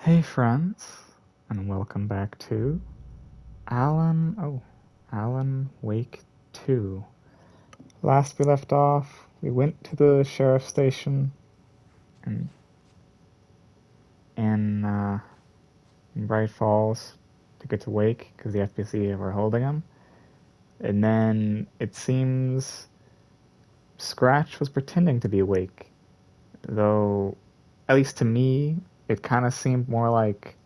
Hey friends, and welcome back to Alan Wake 2. Last we left off, we went to the sheriff's station in, in Bright Falls to get to Wake because the FBC were holding him. And then it seems Scratch was pretending to be Wake, though, at least to me, it kind of seemed more like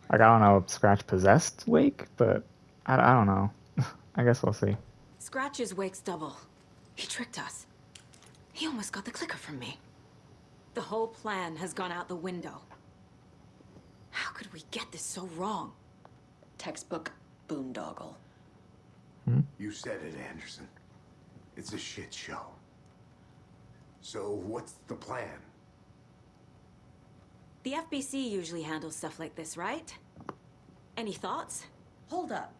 I don't know if Scratch possessed Wake, but I don't know. I guess we'll see. Scratch is Wake's double. He tricked us. He almost got the clicker from me. The whole plan has gone out the window. How could we get this so wrong? Textbook boondoggle. You said it, Anderson. It's a shit show. So what's the plan? The FBC usually handles stuff like this, right? Any thoughts? Hold up.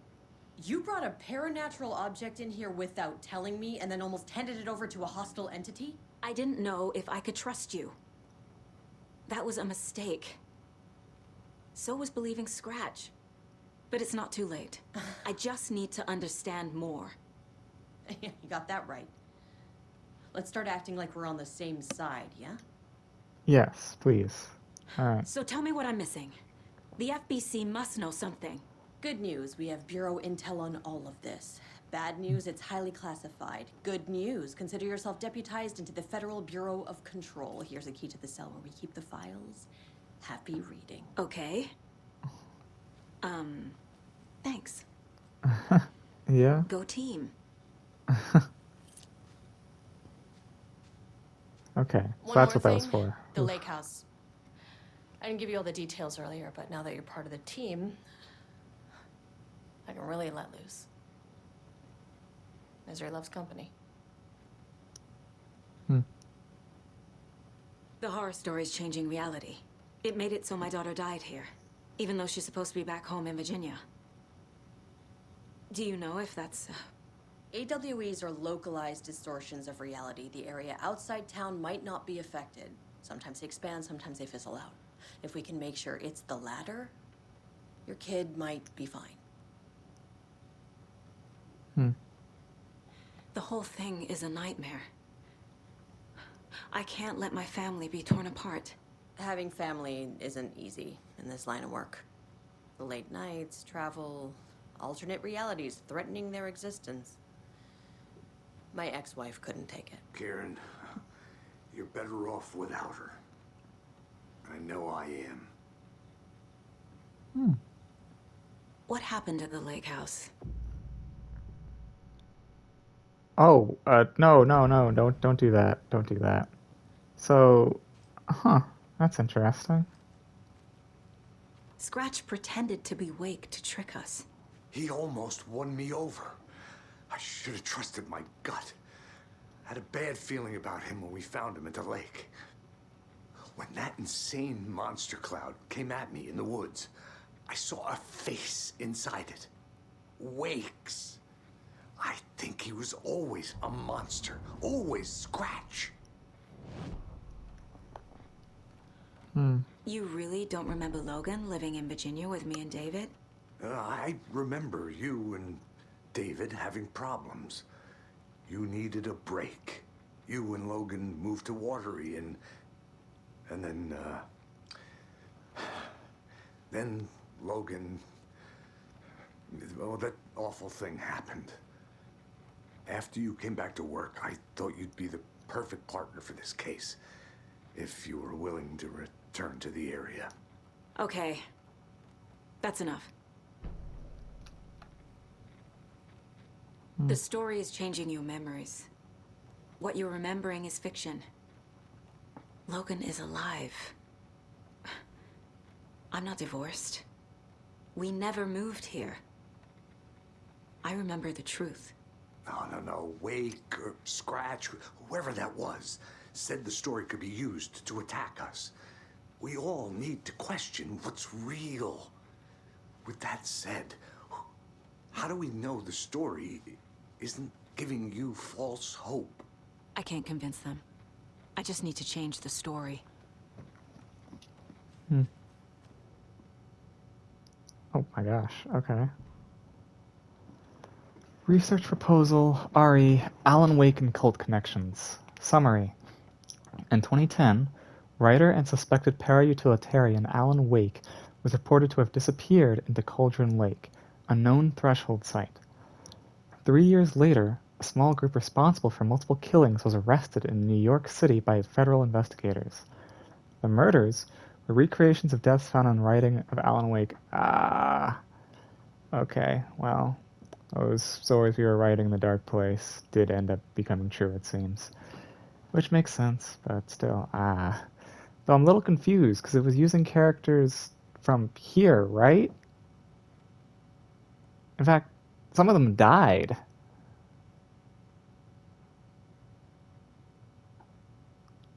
You brought a paranatural object in here without telling me and then almost handed it over to a hostile entity? I didn't know if I could trust you. That was a mistake. So was believing Scratch. But it's not too late. I just need to understand more. You got that right. Let's start acting like we're on the same side, yeah? Yes, please. Alright. So tell me what I'm missing. The FBC must know something. Good news, we have Bureau intel on all of this. Bad news, it's highly classified. Good news, consider yourself deputized into the Federal Bureau of Control. Here's a key to the cell where we keep the files. Happy reading. Okay. Thanks. Yeah? Go team. Okay, so One that's more what that was thing, for. the lake house. I didn't give you all the details earlier, but now that you're part of the team, I can really let loose. Misery loves company. The horror story's changing reality. It made it so my daughter died here, even though she's supposed to be back home in Virginia. Do you know if that's... AWEs are localized distortions of reality. The area outside town might not be affected. Sometimes they expand, sometimes they fizzle out. If we can make sure it's the latter, your kid might be fine. The whole thing is a nightmare. I can't let my family be torn apart. Having family isn't easy in this line of work. The late nights, travel, alternate realities threatening their existence. My ex-wife couldn't take it. Karen, you're better off without her. I know I am. What happened at the lake house? Oh, no, don't do that. Don't do that. So, that's interesting. Scratch pretended to be Wake to trick us. He almost won me over. I should have trusted my gut. I had a bad feeling about him when we found him at the lake. When that insane monster cloud came at me in the woods, I saw a face inside it. Wake's. I think he was always a monster. Always Scratch. You really don't remember Logan living in Virginia with me and David? I remember you and David having problems. You needed a break. You and Logan moved to Watery and then Logan, well, that awful thing happened. After you came back to work, I thought you'd be the perfect partner for this case, if you were willing to return to the area. Okay. That's enough. The story is changing your memories. What you're remembering is fiction. Logan is alive. I'm not divorced. We never moved here. I remember the truth. No. Wake or Scratch, whoever that was, said the story could be used to attack us. We all need to question what's real. With that said, how do we know the story isn't giving you false hope? I can't convince them. I just need to change the story. my gosh, okay. Research proposal, RE, Alan Wake and Cult Connections. Summary. In 2010, writer and suspected para-utilitarian Alan Wake was reported to have disappeared into Cauldron Lake, a known threshold site. 3 years later, a small group responsible for multiple killings was arrested in New York City by federal investigators. The murders were recreations of deaths found in writing of Alan Wake. Okay, well, those stories we were writing in the Dark Place did end up becoming true, it seems. Which makes sense, but still, Though I'm a little confused, because it was using characters from here, right? In fact, some of them died.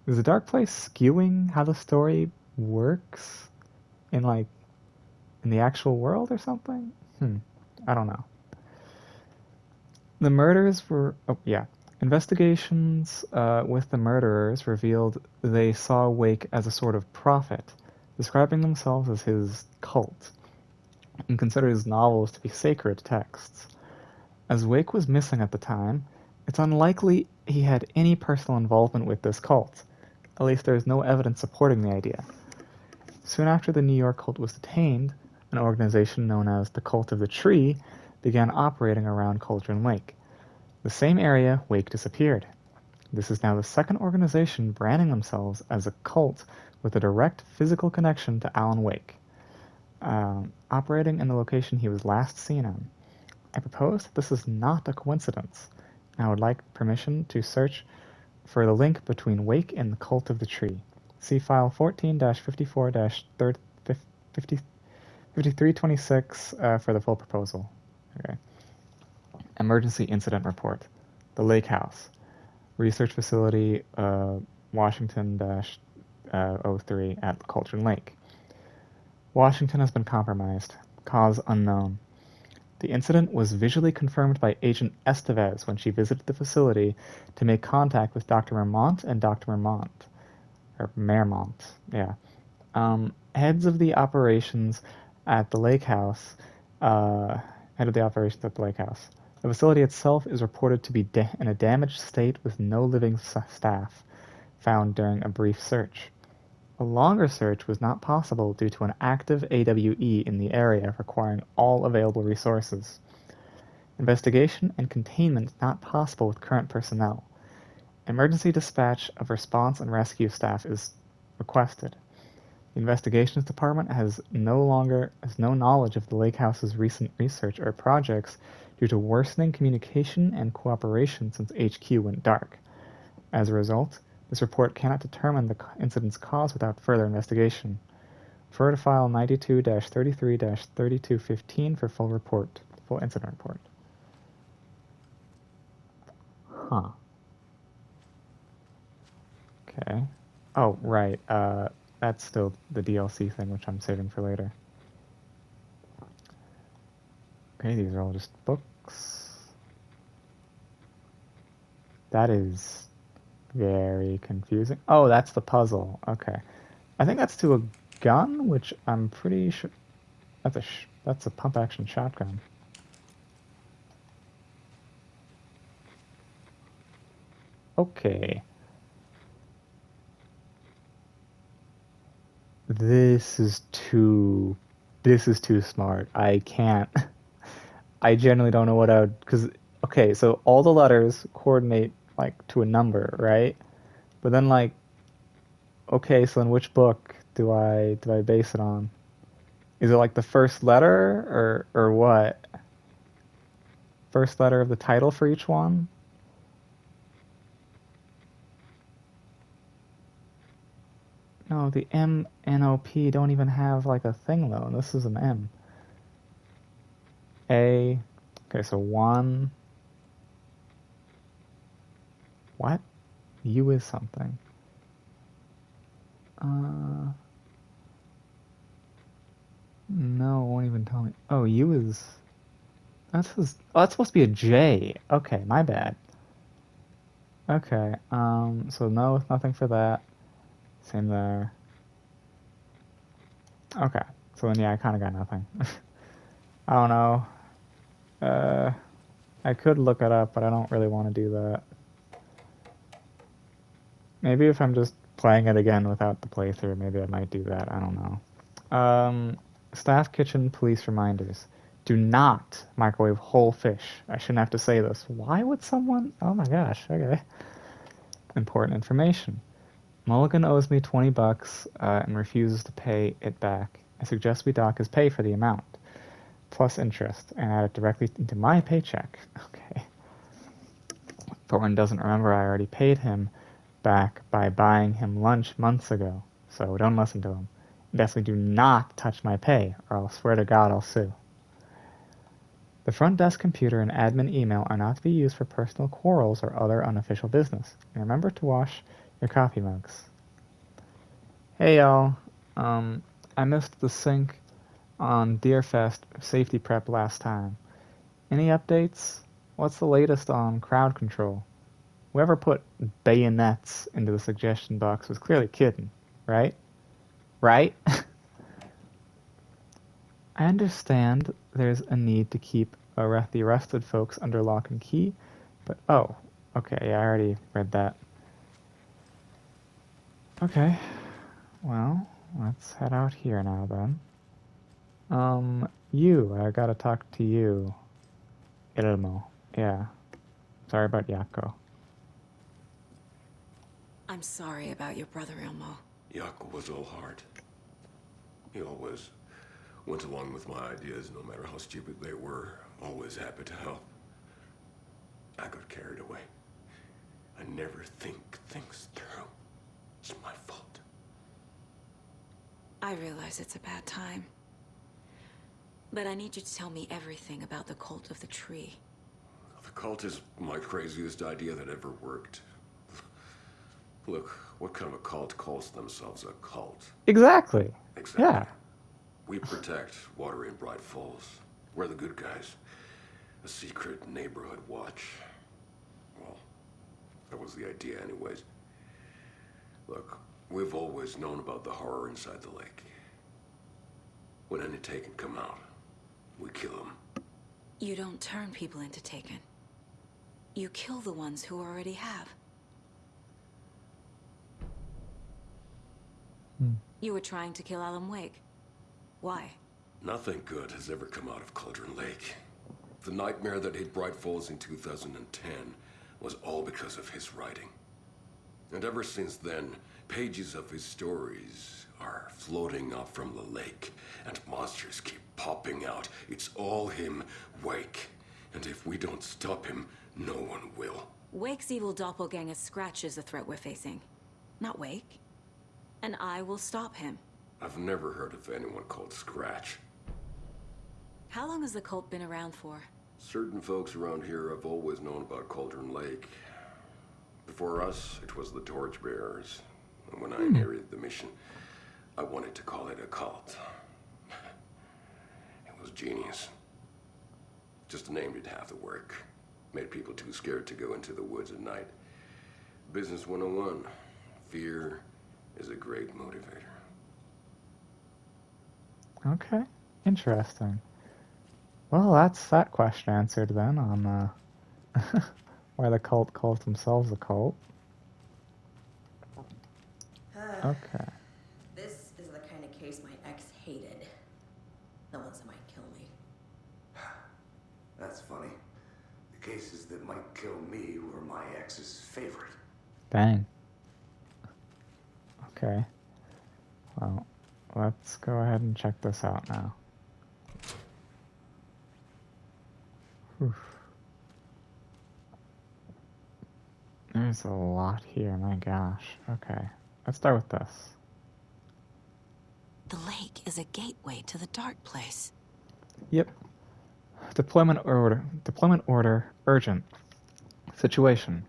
Is the Dark Place skewing how the story works in the actual world or something? I don't know. The murders were... Oh, yeah. Investigations with the murderers revealed they saw Wake as a sort of prophet, describing themselves as his cult, and considered his novels to be sacred texts. As Wake was missing at the time, it's unlikely he had any personal involvement with this cult. At least there is no evidence supporting the idea. Soon after the New York cult was detained, an organization known as the Cult of the Tree began operating around Cauldron Lake. The same area Wake disappeared. This is now the second organization branding themselves as a cult with a direct physical connection to Alan Wake, operating in the location he was last seen in. I propose that this is not a coincidence, and I would like permission to search for the link between Wake and the Cult of the Tree. See file 14-54-5326 for the full proposal. Okay. Emergency Incident Report. The Lake House. Research Facility, Washington-03 at Cauldron Lake. Washington has been compromised. Cause unknown. The incident was visually confirmed by Agent Estevez when she visited the facility to make contact with Dr. Marmont and Dr. Marmont. Or Marmont, yeah. Heads of the operations at the Lake House. The facility itself is reported to be in a damaged state with no living staff found during a brief search. A longer search was not possible due to an active AWE in the area requiring all available resources. Investigation and containment not possible with current personnel. Emergency dispatch of response and rescue staff is requested. The Investigations Department has no knowledge of the Lake House's recent research or projects due to worsening communication and cooperation since HQ went dark. As a result, this report cannot determine the incident's cause without further investigation. Refer to file 92-33-3215 for full incident report. Huh. Okay. Oh, right. That's still the DLC thing, which I'm saving for later. Okay, these are all just books. That is very confusing. Oh, that's the puzzle. Okay. I think that's to a gun, which I'm pretty sure... That's a pump-action shotgun. Okay. This is too smart. I can't. I genuinely don't know what I would... Because, okay, so all the letters coordinate, to a number, right? But then, okay, so in which book do I base it on? Is it, the first letter, or what? First letter of the title for each one? No, the M and OP don't even have, a thing, though. And this is an M. A... Okay, so 1... What? U is something. No, it won't even tell me. Oh, U is... that's supposed to be a J. Okay, my bad. Okay, so no, nothing for that. Same there. Okay, so then yeah, I kind of got nothing. I don't know. I could look it up, but I don't really want to do that. Maybe if I'm just playing it again without the playthrough, maybe I might do that. I don't know. Staff kitchen police reminders. Do not microwave whole fish. I shouldn't have to say this. Why would someone... Oh my gosh, okay. Important information. Mulligan owes me $20 and refuses to pay it back. I suggest we dock his pay for the amount, plus interest, and add it directly into my paycheck. Okay. Thornton doesn't remember I already paid him back by buying him lunch months ago, so don't listen to him. Definitely do not touch my pay, or I'll swear to God I'll sue. The front desk computer and admin email are not to be used for personal quarrels or other unofficial business. And remember to wash your coffee mugs. Hey y'all, I missed the sync on Deerfest safety prep last time. Any updates? What's the latest on crowd control? Whoever put bayonets into the suggestion box was clearly kidding, right? Right? I understand there's a need to keep the arrested folks under lock and key, but oh, okay, yeah, I already read that. Okay, well, let's head out here now then. I gotta talk to you. Ilmo, yeah. Sorry about Yako. I'm sorry about your brother, Ilmo. Yako was all heart. He always went along with my ideas, no matter how stupid they were. Always happy to help. I got carried away. I never think things through. It's my fault. I realize it's a bad time. But I need you to tell me everything about the Cult of the Tree. The cult is my craziest idea that ever worked. Look, what kind of a cult calls themselves a cult? Exactly. Exactly. Yeah. We protect water in Bright Falls. We're the good guys. A secret neighborhood watch. Well, that was the idea anyways. Look, we've always known about the horror inside the lake. When any Taken come out, we kill them. You don't turn people into Taken. You kill the ones who already have. You were trying to kill Alan Wake. Why? Nothing good has ever come out of Cauldron Lake. The nightmare that hit Bright Falls in 2010 was all because of his writing. And ever since then, pages of his stories are floating up from the lake, and monsters keep popping out. It's all him, Wake. And if we don't stop him, no one will. Wake's evil doppelganger Scratch is the threat we're facing, not Wake. And I will stop him. I've never heard of anyone called Scratch. How long has the cult been around for? Certain folks around here have always known about Cauldron Lake. Before us, it was the Torchbearers. And when I inherited the mission, I wanted to call it a cult. It was genius. Just the name did half the work. Made people too scared to go into the woods at night. Business 101. Fear is a great motivator. Okay, interesting. Well, that's that question answered then on why the cult calls themselves a cult. Okay. This is the kind of case my ex hated. The ones that might kill me. That's funny. The cases that might kill me were my ex's favorite. Dang. Okay. Well, let's go ahead and check this out now. Whew. There's a lot here, my gosh. Okay, let's start with this. The lake is a gateway to the dark place. Yep. Deployment order, urgent. Situation.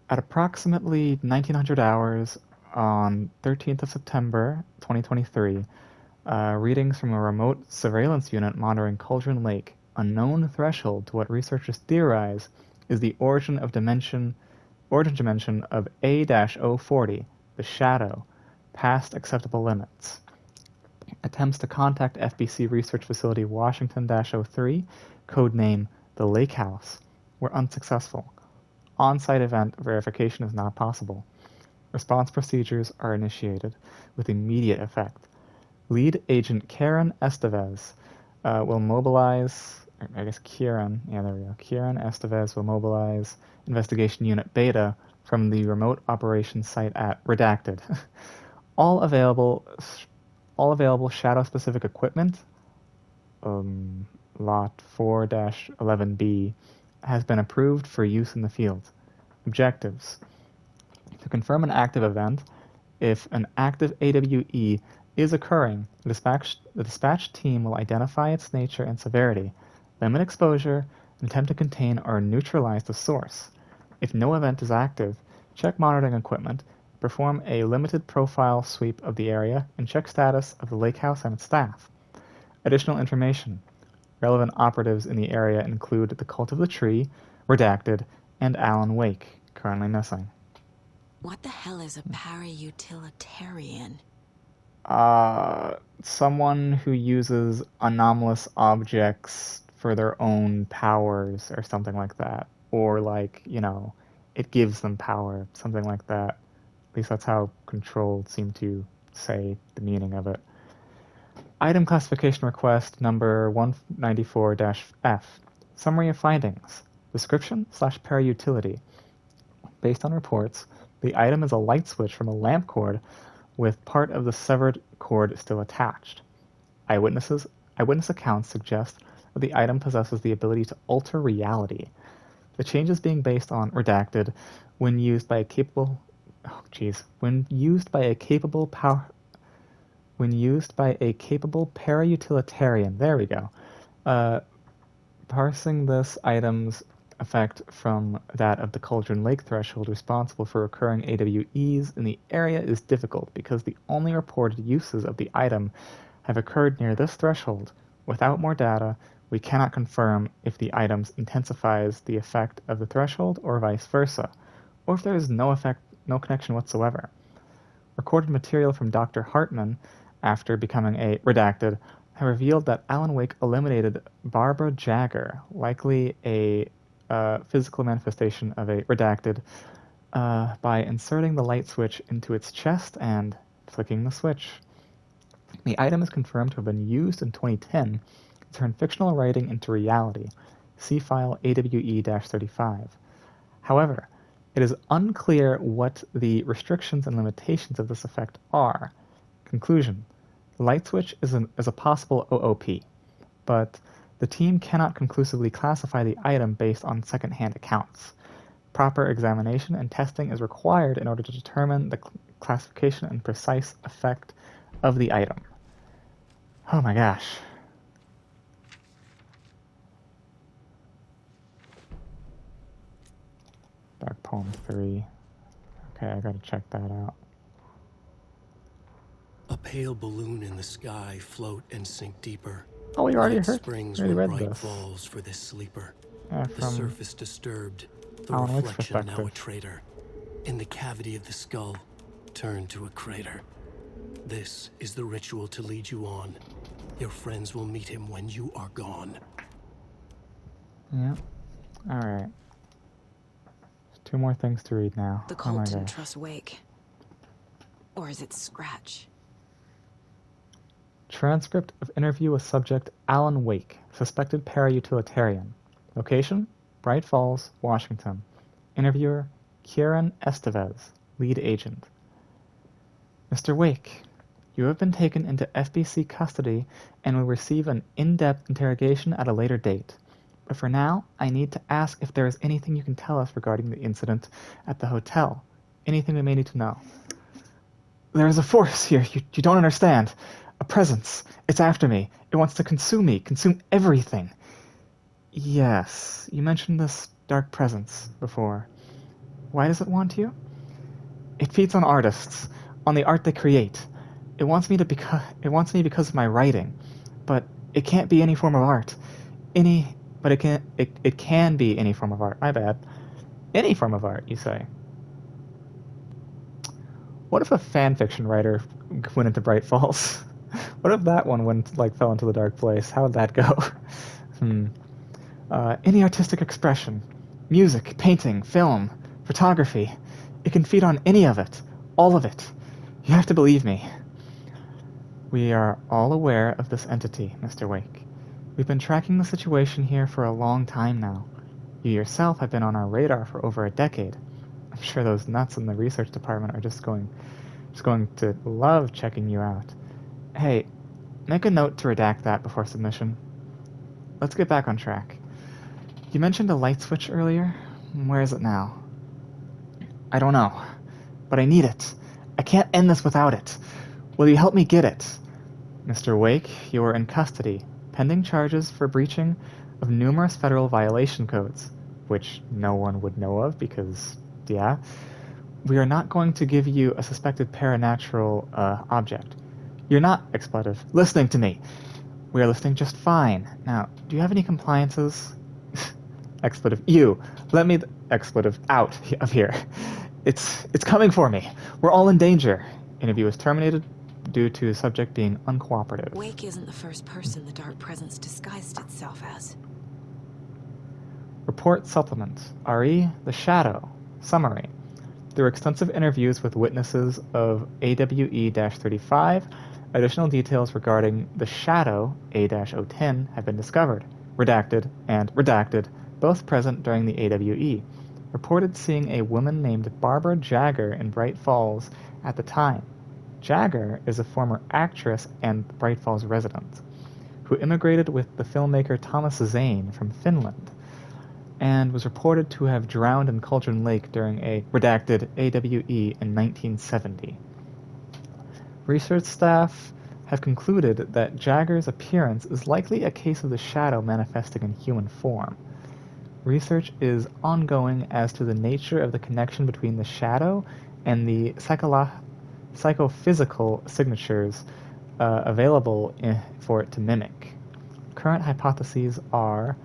At approximately 1900 hours on 13th of September 2023, readings from a remote surveillance unit monitoring Cauldron Lake, a known threshold to what researchers theorize is the origin dimension of A-040, the shadow, past acceptable limits. Attempts to contact FBC Research Facility Washington-03, codename The Lake House, were unsuccessful. On-site event verification is not possible. Response procedures are initiated with immediate effect. Lead agent Karen Estevez will mobilize, Kieran Estevez will mobilize Investigation Unit Beta from the remote operations site at Redacted. All available shadow-specific equipment, Lot 4-11B, has been approved for use in the field. Objectives: to confirm an active event, if an active AWE is occurring, the dispatch team will identify its nature and severity, limit exposure, and attempt to contain or neutralize the source. If no event is active, check monitoring equipment, perform a limited profile sweep of the area, and check status of the lake house and its staff. Additional information. Relevant operatives in the area include the Cult of the Tree, Redacted, and Alan Wake, currently missing. What the hell is a para-utilitarian? Someone who uses anomalous objects for their own powers or something like that. Or it gives them power, something like that. At least that's how Control seemed to say the meaning of it. Item classification request number 194-F. Summary of findings. Description / para-utility. Based on reports, the item is a light switch from a lamp cord with part of the severed cord still attached. Eyewitness accounts suggest that the item possesses the ability to alter reality. The changes being based on Redacted when used by a capable para-utilitarian. There we go. Parsing this item's effect from that of the Cauldron Lake threshold responsible for recurring AWEs in the area is difficult because the only reported uses of the item have occurred near this threshold. Without more data, we cannot confirm if the item intensifies the effect of the threshold or vice versa, or if there is no connection whatsoever. Recorded material from Dr. Hartman, after becoming a Redacted, have revealed that Alan Wake eliminated Barbara Jagger, likely a physical manifestation of a Redacted, by inserting the light switch into its chest and flicking the switch. The item is confirmed to have been used in 2010 to turn fictional writing into reality. See file AWE-35. However, it is unclear what the restrictions and limitations of this effect are. Conclusion. The light switch is a possible OOP, but the team cannot conclusively classify the item based on second-hand accounts. Proper examination and testing is required in order to determine the classification and precise effect of the item. Oh my gosh. Dark Poem 3. Okay, I gotta check that out. A pale balloon in the sky float and sink deeper. Oh, we already Light heard. springs We already when read bright this. falls for this sleeper. Yeah, The from surface disturbed, the Alan Wake's reflection now a perspective. traitor. In the cavity of the skull, turned to a crater. This is the ritual to lead you on. Your friends will meet him when you are gone. Yeah. Alright. Two more things to read now. The Oh my cult didn't gosh. trust Wake. Or is it Scratch? Transcript of interview with subject Alan Wake, suspected para-utilitarian. Location: Bright Falls, Washington. Interviewer: Kieran Estevez, lead agent. Mr. Wake, you have been taken into FBC custody and will receive an in-depth interrogation at a later date. But for now, I need to ask if there is anything you can tell us regarding the incident at the hotel. Anything we may need to know. There is a force here. You don't understand. A presence. It's after me. It wants to consume me, consume everything. Yes, you mentioned this dark presence before. Why does it want you? It feeds on artists, on the art they create. It wants me because of my writing, but it can't be any form of art. It can be any form of art. My bad. Any form of art, you say. What if a fan fiction writer went into Bright Falls? What if that one went like fell into the dark place? How would that go? Any artistic expression, music, painting, film, photography, it can feed on any of it, all of it. You have to believe me. We are all aware of this entity, Mr. Wake. We've been tracking the situation here for a long time now. You yourself have been on our radar for over a decade. I'm sure those nuts in the research department are just going to love checking you out. Hey, make a note to redact that before submission. Let's get back on track. You mentioned a light switch earlier. Where is it now? I don't know, but I need it. I can't end this without it. Will you help me get it? Mr. Wake, you are in custody, pending charges for breaching of numerous federal violation codes, which no one would know of because, yeah. We are not going to give you a suspected paranatural object. You're not, expletive, listening to me. We are listening just fine. Now, do you have any compliances? Expletive, you. Let me, expletive, out of here. It's coming for me. We're all in danger. Interview is terminated due to subject being uncooperative. Wake isn't the first person the Dark Presence disguised itself as. Report supplement. RE, The Shadow. Summary. Through extensive interviews with witnesses of AWE-35, additional details regarding the Shadow A-010 have been discovered, redacted, and redacted, both present during the AWE. Reported seeing a woman named Barbara Jagger in Bright Falls at the time. Jagger is a former actress and Bright Falls resident, who immigrated with the filmmaker Thomas Zane from Finland, and was reported to have drowned in Cauldron Lake during a redacted AWE in 1970. Research staff have concluded that Jagger's appearance is likely a case of the Shadow manifesting in human form. Research is ongoing as to the nature of the connection between the Shadow and the psychophysical signatures available for it to mimic. Current hypotheses are: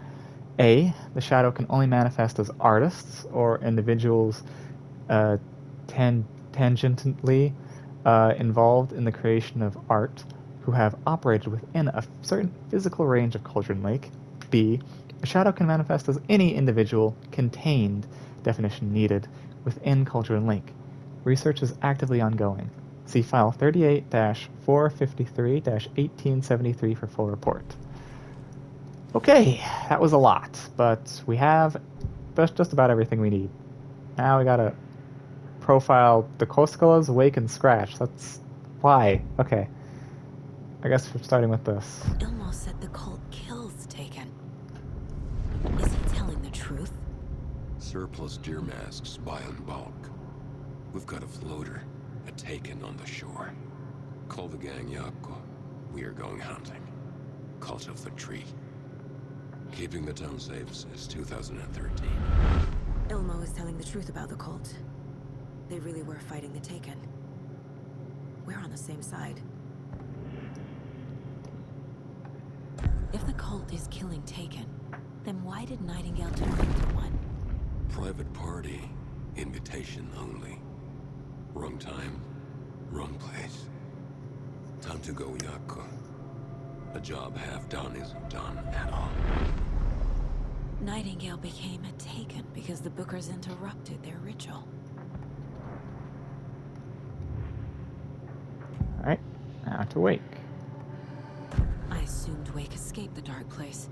A, the Shadow can only manifest as artists or individuals tangentially involved in the creation of art who have operated within a certain physical range of Cauldron Lake. B, the Shadow can manifest as any individual contained, definition needed, within Cauldron Lake. Research is actively ongoing. See File 38-453-1873 for full report. Okay, that was a lot, but we have just about everything we need. Now we gotta profile the Koskalas, Wake, and Scratch. That's why. Okay. I guess we're starting with this. Ilmo said the cult kills Taken. Is he telling the truth? Surplus deer masks buy in bulk. We've got a floater, a Taken on the shore. Call the gang Yakko. We are going hunting. Cult of the Tree. Keeping the town safe since 2013. Ilmo is telling the truth about the cult. They really were fighting the Taken. We're on the same side. If the cult is killing Taken, then why did Nightingale turn into one? Private party. Invitation only. Wrong time, wrong place. Time to go, Yakko. A job half done isn't done at all. Nightingale became a Taken because the Bookers interrupted their ritual. Alright, now to Wake. I assumed Wake escaped the dark place.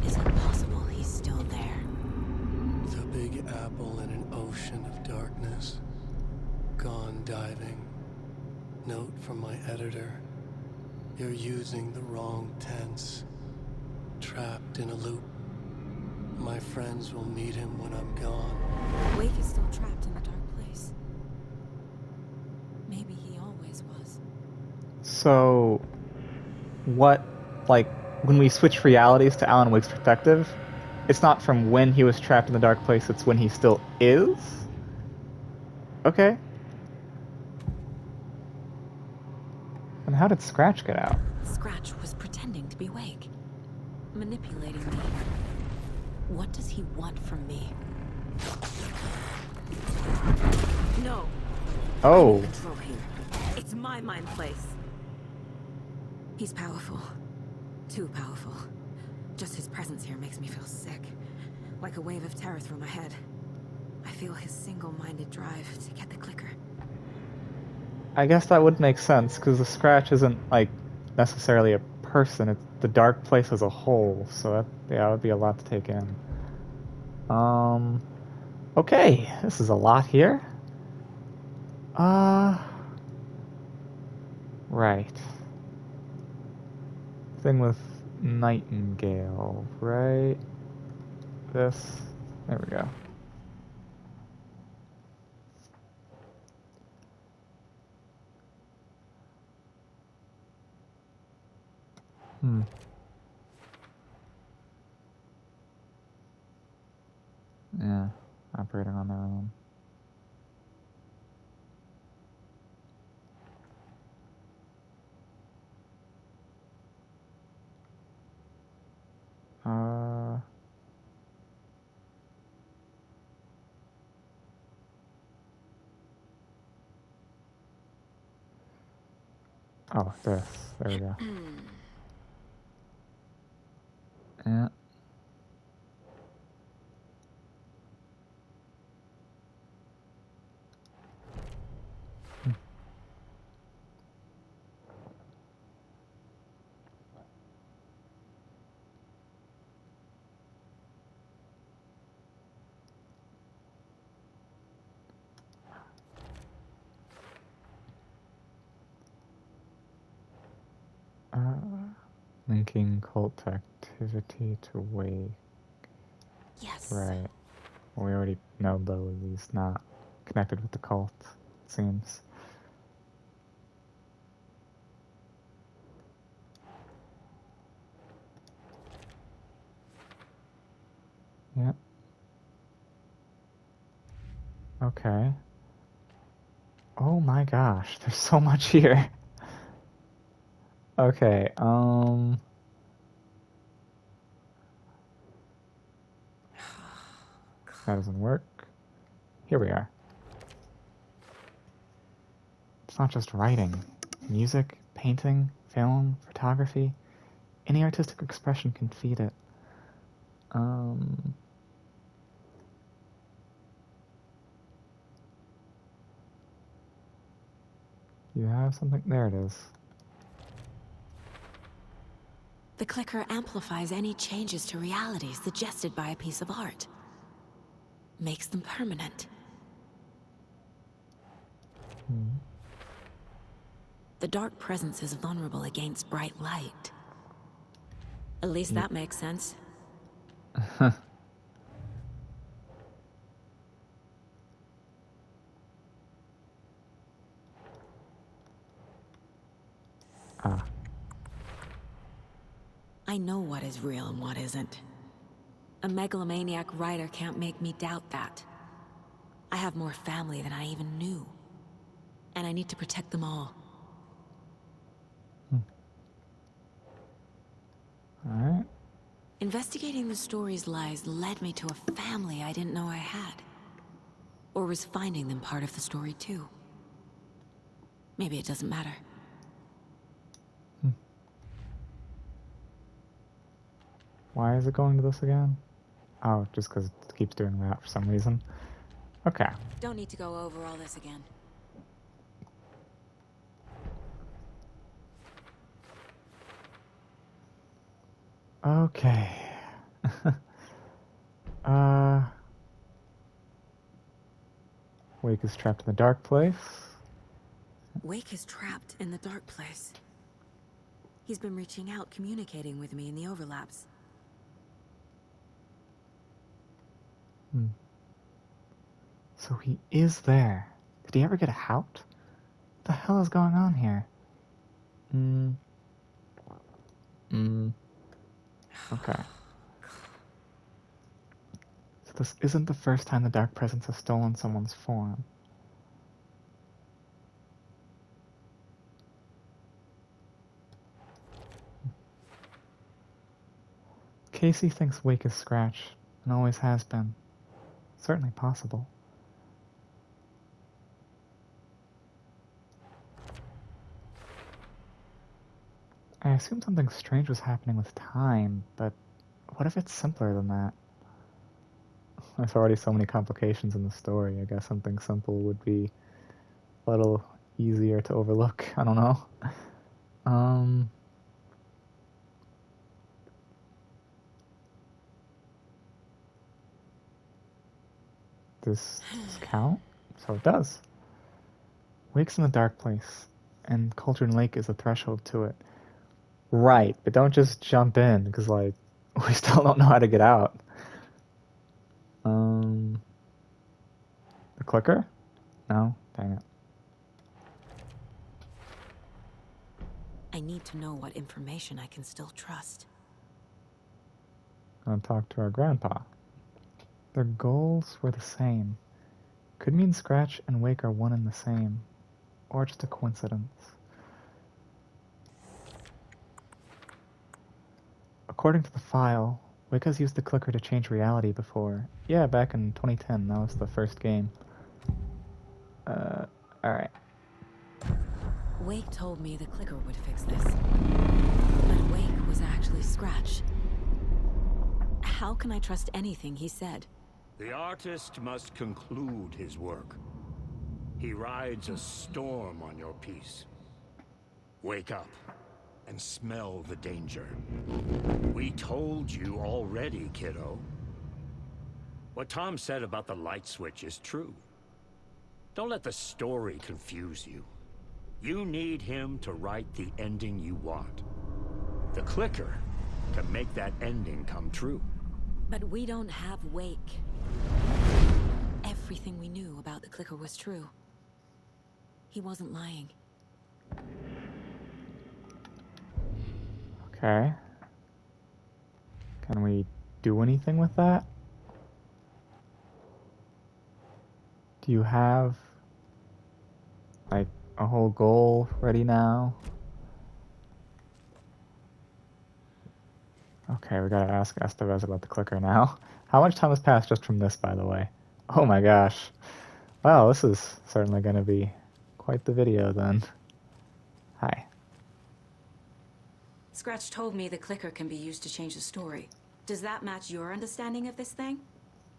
Is it possible he's still there? The Big Apple in an ocean of darkness. Gone diving. Note from my editor. You're using the wrong tense. Trapped in a loop. My friends will meet him when I'm gone. Wake is still trapped in the dark place. Maybe he always was. So, what, like, when we switch realities to Alan Wake's perspective, it's not from when he was trapped in the dark place, it's when he still is? Okay. And how did Scratch get out? Scratch was pretending to be Wake. Manipulating me. What does he want from me? No. Oh. I'm in control here. It's my mind place. He's powerful. Too powerful. Just his presence here makes me feel sick. Like a wave of terror through my head. I feel his single-minded drive to get the clicker. I guess that would make sense, because the Scratch isn't, like, necessarily a person, it's the dark place as a whole, so that, yeah, it would be a lot to take in. Okay, this is a lot here. Right. Thing with Nightingale, right? This, there we go. Yeah, operating on their own. Oh, this. There we go. Yeah. Linking cult activity to Wake. Yes. Right. Well, we already know, though, he's not connected with the cult, it seems. Yep. Okay. Oh my gosh, there's so much here. Okay, that doesn't work. Here we are. It's not just writing. Music, painting, film, photography. Any artistic expression can feed it. You have something? There it is. The clicker amplifies any changes to reality suggested by a piece of art. Makes them permanent. The dark presence is vulnerable against bright light. At least that makes sense. I know what is real and what isn't. A megalomaniac writer can't make me doubt that. I have more family than I even knew. And I need to protect them all. Alright. Investigating the story's lies led me to a family I didn't know I had. Or was finding them part of the story too. Maybe it doesn't matter. Why is it going to this again? Oh, just because it keeps doing that for some reason. Okay. Don't need to go over all this again. Okay. Wake is trapped in the dark place. Wake is trapped in the dark place. He's been reaching out, communicating with me in the overlaps. So he is there. Did he ever get out? What the hell is going on here? Okay. So this isn't the first time the Dark Presence has stolen someone's form. Casey thinks Wake is Scratch, and always has been. Certainly possible. I assume something strange was happening with time, but what if it's simpler than that? There's already so many complications in the story. I guess something simple would be a little easier to overlook. I don't know. Um, does this count? So it does. Wake's in the dark place, and Cauldron Lake is the threshold to it. Right, but don't just jump in, because, like, we still don't know how to get out. The clicker? No? Dang it. I need to know what information I can still trust. I'm gonna talk to our grandpa. Their goals were the same. Could mean Scratch and Wake are one and the same. Or just a coincidence. According to the file, Wake has used the clicker to change reality before. Yeah, back in 2010, that was the first game. Alright. Wake told me the clicker would fix this. But Wake was actually Scratch. How can I trust anything he said? The artist must conclude his work. He rides a storm on your piece. Wake up and smell the danger. We told you already, kiddo. What Tom said about the light switch is true. Don't let the story confuse you. You need him to write the ending you want. The clicker can make that ending come true. But we don't have Wake. Everything we knew about the clicker was true. He wasn't lying. Okay. Can we do anything with that? Do you have, like, a whole goal ready now? Okay, we gotta ask Estevez about the clicker now. How much time has passed just from this, by the way? Oh my gosh. Wow, this is certainly gonna be quite the video then. Hi. Scratch told me the clicker can be used to change the story. Does that match your understanding of this thing?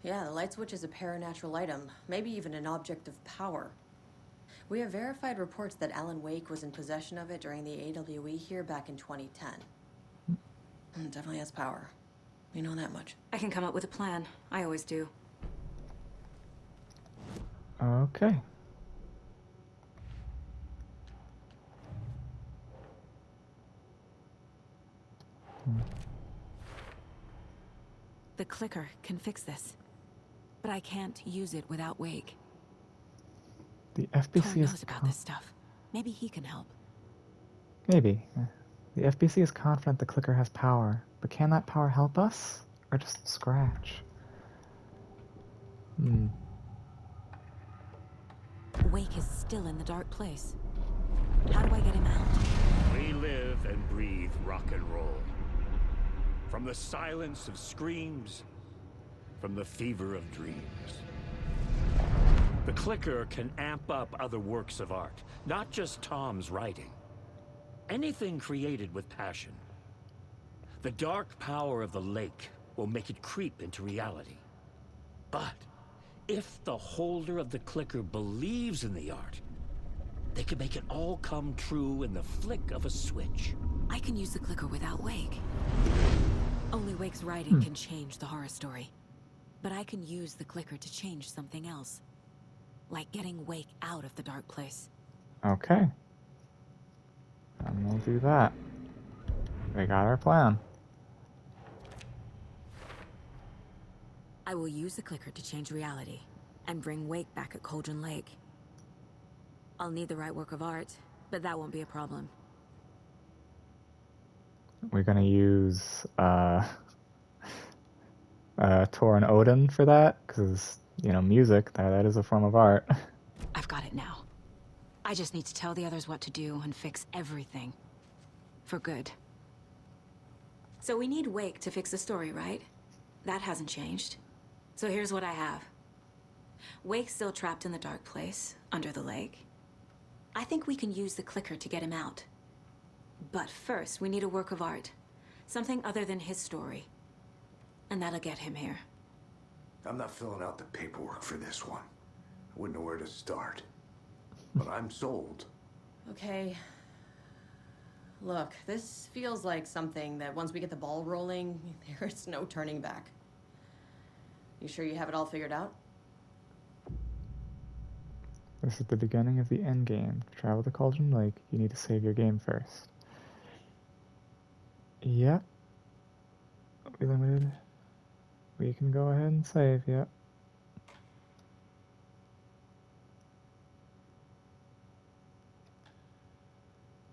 Yeah, the light switch is a paranatural item, maybe even an object of power. We have verified reports that Alan Wake was in possession of it during the AWE here back in 2010. It definitely has power. We know that much. I can come up with a plan. I always do. Okay. The clicker can fix this. But I can't use it without Wake. The Thor FBC is knows about this stuff. Maybe he can help. Maybe. The FBC is confident the clicker has power, but can that power help us? Or just Scratch? Wake is still in the dark place. How do I get him out? We live and breathe rock and roll. From the silence of screams, from the fever of dreams. The clicker can amp up other works of art, not just Tom's writing. Anything created with passion. The dark power of the lake will make it creep into reality. But if the holder of the clicker believes in the art, they can make it all come true in the flick of a switch. I can use the clicker without Wake. Only Wake's writing can change the horror story. But I can use the clicker to change something else. Like getting Wake out of the dark place. Okay. And we'll do that. We got our plan. I will use the clicker to change reality and bring Wake back at Cauldron Lake. I'll need the right work of art, but that won't be a problem. We're gonna use Thor and Odin for that, because, you know, music, that is a form of art. I've got it now. I just need to tell the others what to do and fix everything. For good. So we need Wake to fix the story, right? That hasn't changed. So here's what I have. Wake's still trapped in the dark place, under the lake. I think we can use the clicker to get him out. But first, we need a work of art. Something other than his story. And that'll get him here. I'm not filling out the paperwork for this one. I wouldn't know where to start. But I'm sold. Okay. Look, this feels like something that once we get the ball rolling, there's no turning back. You sure you have it all figured out? This is the beginning of the end game. To travel to Cauldron Lake, you need to save your game first. Yep. We limited. We can go ahead and save, yep.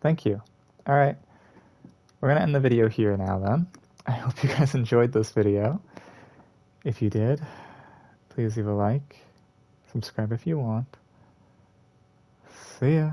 Thank you. Alright. We're gonna end the video here now then. I hope you guys enjoyed this video. If you did, please leave a like. Subscribe if you want. See ya.